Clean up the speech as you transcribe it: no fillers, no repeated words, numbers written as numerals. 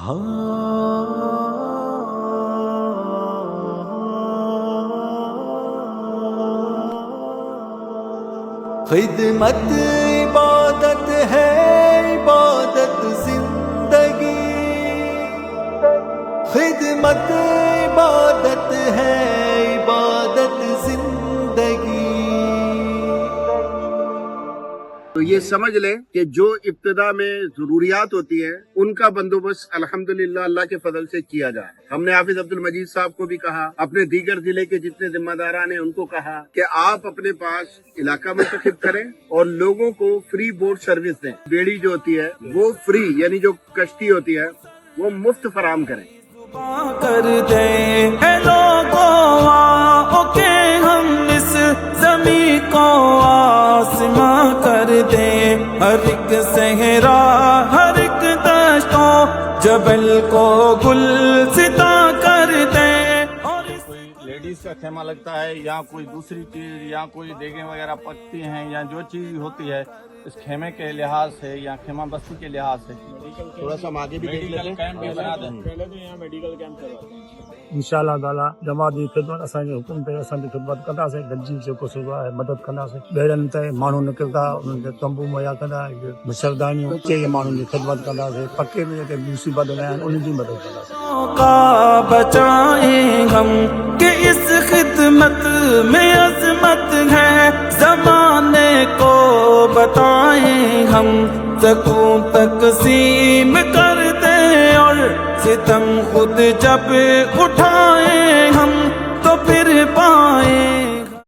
خدمت عبادت ہے، عبادت زندگی، خدمت عبادت ہے، عبادت زندگی۔ تو یہ سمجھ لیں کہ جو ابتدا میں ضروریات ہوتی ہیں ان کا بندوبست الحمدللہ اللہ کے فضل سے کیا جائے۔ ہم نے حافظ عبد المجید صاحب کو بھی کہا، اپنے دیگر ضلع کے جتنے ذمہ داران ہیں ان کو کہا کہ آپ اپنے پاس علاقہ منتخب کریں اور لوگوں کو فری بوٹ سروس دیں۔ بیڑی جو ہوتی ہے وہ فری، یعنی جو کشتی ہوتی ہے وہ مفت فراہم کریں۔ کر دے اے لوگوں آؤ کہ ہم اس زمین کو آسماں کر دیں، ہر ایک صحرا، ہر ایک دشت و جبل کو گلستاں کر دیں۔ کوئی لیڈیز کا خیمہ لگتا ہے یا کوئی دوسری چیز یا کوئی دیگیں وغیرہ پکتی ہیں یا جو چیز ہوتی ہے اس خیمے کے لحاظ سے یا خیمہ بستی کے لحاظ سے تھوڑا سا ہم آگے بھی دیکھ لیتے ہیں۔ انشاءاللہ تعالی جماعت جی خدمت اساں جو حکم تے اساں خدمت کندا سے گنجی جو صبح ہے مدد کندا سے بیرن تے مانو نکلدا ان کے تمبو میا کندا مشردانی کے مانو کی خدمت کندا سے پکے میں تے مصیبت میں ان کی مدد کندا سے کا بچائیں ہم کہ اس خدمت میں عظمت ہے، زمانے کو بتائیں ہم، سکون تقسیم کر دیں اور ستم خود جب اٹھائیں ہم تو پھر پائیں